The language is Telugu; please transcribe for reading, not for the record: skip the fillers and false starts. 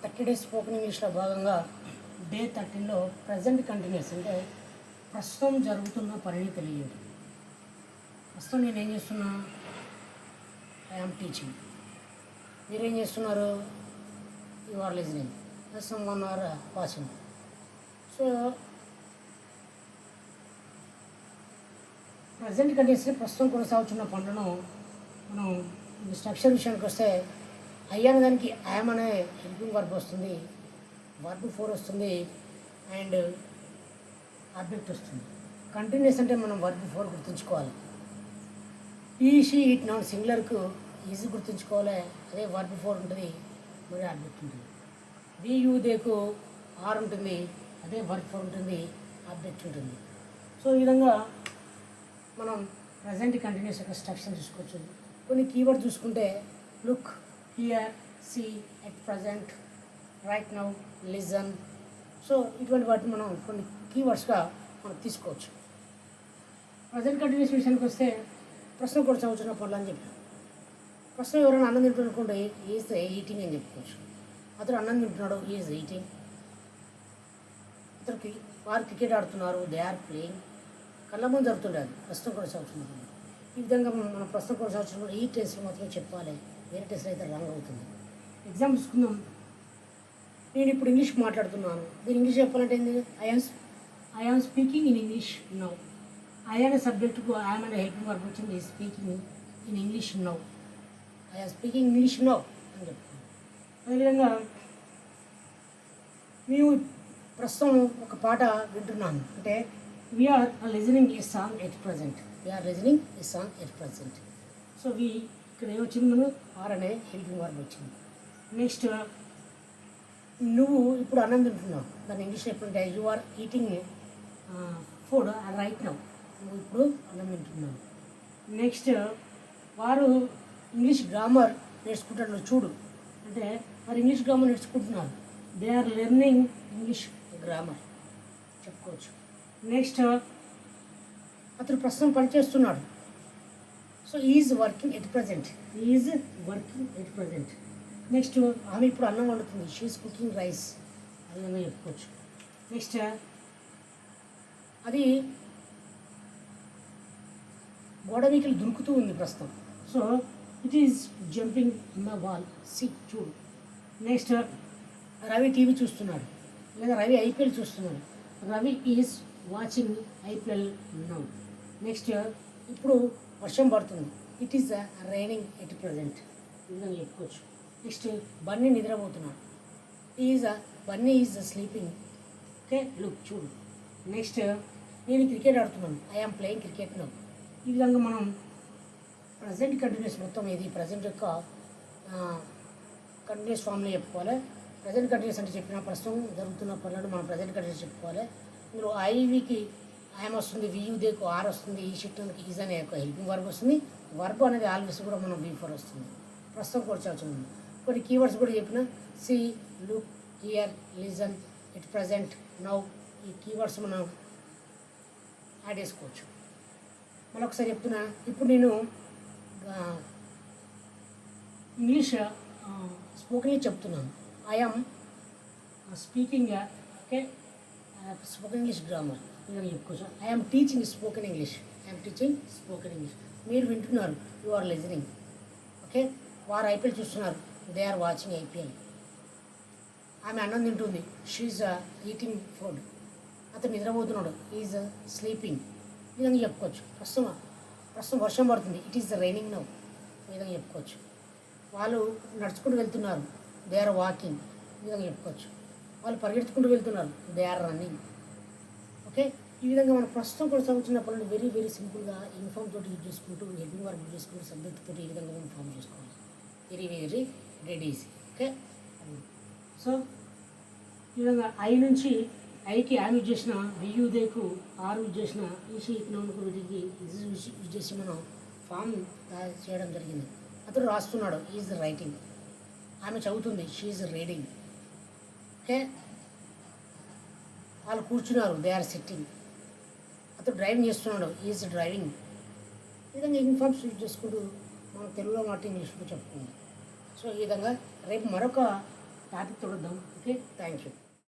30 డేస్ స్పోకెన్ ఇంగ్లీష్లో భాగంగా డే 13లో ప్రజెంట్ కంటిన్యూస్ అంటే ప్రస్తుతం జరుగుతున్న పనిని తెలియదు. ప్రస్తుతం నేను ఏం చేస్తున్నా, ఐఆమ్ టీచింగ్. మీరేం చేస్తున్నారు, you are listening, someone are watching. So present కంటిన్యూస్ని ప్రస్తుతం కొనసాగుతున్న పనులను మనం స్ట్రక్చర్ విషయానికి వస్తే ఐ అనే దానికి ఐఎమ్ అనే హెల్పింగ్ వర్బ్ వస్తుంది, వర్బ్ 4 వస్తుంది అండ్ ఆబ్జెక్ట్ వస్తుంది. కంటిన్యూస్ అంటే మనం వర్బ్ 4 గుర్తుంచుకోవాలి. ఈ షీ ఇట్ నాన్ సింగులర్కు ఈజీ గుర్తుంచుకోవాలి, అదే వర్బ్ 4 ఉంటుంది, మరి ఆబ్జెక్ట్ ఉంటుంది. వి యూ దేకు ఆర్ ఉంటుంది, అదే వర్బ్ 4 ఉంటుంది, ఆబ్జెక్ట్ ఉంటుంది. సో ఈ విధంగా మనం ప్రజెంట్ కంటిన్యూస్ యొక్క స్ట్రక్చర్ చూసుకోవచ్చు. కొన్ని కీవర్డ్ చూసుకుంటే look, here, see, at present, right now, listen. So ఇటువంటి వాటిని మనం కొన్ని కీవర్డ్స్గా మనం తీసుకోవచ్చు. ప్రజెంట్ కంటిన్యూస్ విషయానికి వస్తే ప్రశ్న కూడా చదువుతున్న పనులు అని చెప్పాను. ప్రశ్న ఎవరైనా అన్నం తింటున్నాడు ఈజ్ ఈటింగ్ అని చెప్పుకోవచ్చు. అతను అన్నం తింటున్నాడు, ఈజ్ ఈటింగ్. అతనికి వారు క్రికెట్ ఆడుతున్నారు, దే ఆర్ ప్లేయింగ్. కళ్ళ ముందు జరుగుతుండేది ప్రశ్న కూడా చదువుతున్నారు. ఈ విధంగా మనం ప్రశ్న కూడా చదువుతున్నప్పుడు ఈ టెస్ట్లో మాత్రమే చెప్పాలి, వేరే టెస్ట్లో అయితే రాంగ్ అవుతుంది. ఎగ్జామ్ చూసుకుందాం. నేను ఇప్పుడు ఇంగ్లీష్ మాట్లాడుతున్నాను, దీని ఇంగ్లీష్ చెప్పాలంటే ఏంటి, I am speaking in English now. I అనే సబ్జెక్టుకు ఐఎమ్ అనే హెల్పింగ్ వర్బ్ వచ్చింది, speaking in English now. I am speaking English now అని చెప్తాను. అదేవిధంగా మేము ప్రస్తుతం ఒక పాట వింటున్నాను అంటే we're listening a song at present. We're listening a song at present. So ఇక్కడ ఏమొచ్చింది, మనం ఆర్ అనే హెల్పింగ్ వర్బ్ వచ్చింది. నెక్స్ట్ నువ్వు ఇప్పుడు అన్నం తింటున్నావు, దాని ఇంగ్లీష్ ఎప్పుడంటే you are eating food right now. నువ్వు ఇప్పుడు అన్నం తింటున్నావు. నెక్స్ట్ వారు ఇంగ్లీష్ గ్రామర్ నేర్చుకుంటారు చూడు అంటే వారు ఇంగ్లీష్ గ్రామర్ నేర్చుకుంటున్నారు, they are learning English grammar చెప్పుకోవచ్చు. నెక్స్ట్ అతను ప్రస్తుతం పనిచేస్తున్నాడు, so is working at present, is working at present. Next ఆమె ఇప్పుడు అన్నం వండుతుంది, షీఈస్ కుకింగ్ రైస్, ఆ విధంగా చెప్పుకోవచ్చు. నెక్స్ట్ అది గోడ వీకలు దురుకుతూ ఉంది ప్రస్తుతం, so it is jumping in the wall, see చూడు. నెక్స్ట్ రవి టీవీ చూస్తున్నాడు లేదా రవి ఐపీఎల్ చూస్తున్నాడు, Ravi is watching IPL now. Next ఇప్పుడు వర్షం పడుతుంది, it is raining at present, ఇదని చెప్పుకోవచ్చు. నెక్స్ట్ బన్నీ నిద్రపోతున్నాడు, Bunny is sleeping. Okay, look చూడు. నెక్స్ట్ నేను క్రికెట్ ఆడుతున్నాను, I am playing cricket now. ఈ విధంగా మనం ప్రజెంట్ కంటిన్యూస్ మొత్తం ఇది ప్రజెంట్ యొక్క కంటిన్యూస్ ఫామ్లో చెప్పుకోవాలి. ప్రజెంట్ కంటిన్యూస్ అంటే చెప్పిన ప్రస్తుతం జరుగుతున్న పనులను మనం ప్రజెంట్ కంటిన్యూస్ చెప్పుకోవాలి. ఇందులో ఐవికి ఐఎమ్ వస్తుంది, వియుదేకు ఆర్ వస్తుంది, ఈ షిఫ్ట్కి ఈజ్ అనే ఒక హెల్పింగ్ వర్బ్ వస్తుంది, వర్బ్ అనేది ఆల్వేస్ కూడా మనం V4 వస్తుంది. ప్రస్తుతం కూడా చదువుతుంది. కొన్ని కీవర్డ్స్ కూడా చెప్పిన see, look, here, listen, at present, now, ఈ కీవర్డ్స్ మనం యాడ్ చేసుకోవచ్చు. మళ్ళీ ఒకసారి చెప్తున్నా, ఇప్పుడు నేను ఇంగ్లీష్ స్పోకెన్ చెప్తున్నాను, I'm speaking okay spoken English grammar ఇలా చెప్పుకోవచ్చు. I'm teaching spoken English, I'm teaching spoken English. మీరు వింటున్నారు, యు ఆర్ లిజనింగ్. ఓకే, వారు ఐపీఎల్ చూస్తున్నారు, దే ఆర్ వాచింగ్ ఐపీఎల్. ఆమె అన్నం తింటుంది, షీఈ్ ఈటింగ్ ఫుడ్. అతను నిద్రపోతున్నాడు, ఈజ్ స్లీపింగ్. ఈ విధంగా చెప్పుకోవచ్చు. ప్రస్తుతం వర్షం పడుతుంది, ఇట్ ఈస్ రైనింగ్ నౌ. ఈ విధంగా చెప్పుకోవచ్చు. వాళ్ళు నడుచుకుంటూ వెళ్తున్నారు, దే ఆర్ వాకింగ్. ఈ విధంగా చెప్పుకోవచ్చు. వాళ్ళు పరిగెత్తుకుంటూ వెళ్తున్నారు, దే ఆర్ రన్నింగ్. ఓకే, ఈ విధంగా మనం ప్రస్తుతం కూడా చదువుతున్న పనులు వెరీ వెరీ సింపుల్గా ఇన్ఫామ్ తోటి యూజ్ చేసుకుంటూ హెల్పింగ్ వర్క్ యూజ్ చేసుకుంటూ సబ్జెక్ట్ తోటి ఈ విధంగా మనం ఫామ్ చేసుకోవాలి. Very very dead easy. Okay, so ఈ విధంగా ఐ నుంచి ఐకి యాన్ యూజ్ చేసిన, వియుదేకు ఆర్ యూజ్ చేసిన, ఈషి ఇకనామిక్ వీటికి యూజ్ చేసి మనం ఫామ్ చేయడం జరిగింది. అతను రాస్తున్నాడు, ఈజ్ రైటింగ్. ఆమె చదువుతుంది, షీ ఈజ్ రీడింగ్. ఓకే, వాళ్ళు కూర్చున్నారు, దే ఆర్ సిట్టింగ్. అతను డ్రైవింగ్ చేస్తున్నాడు, ఈజ్ డ్రైవింగ్. ఈ విధంగా ఇన్ఫార్మ్స్ యూజ్ చేసుకుంటూ మనం తెలుగులో మాట ఇంగ్లీష్లో చెప్పుకుందాం. సో ఈ విధంగా రేపు మరొక టాపిక్ చూడొద్దాం. Okay, thank you.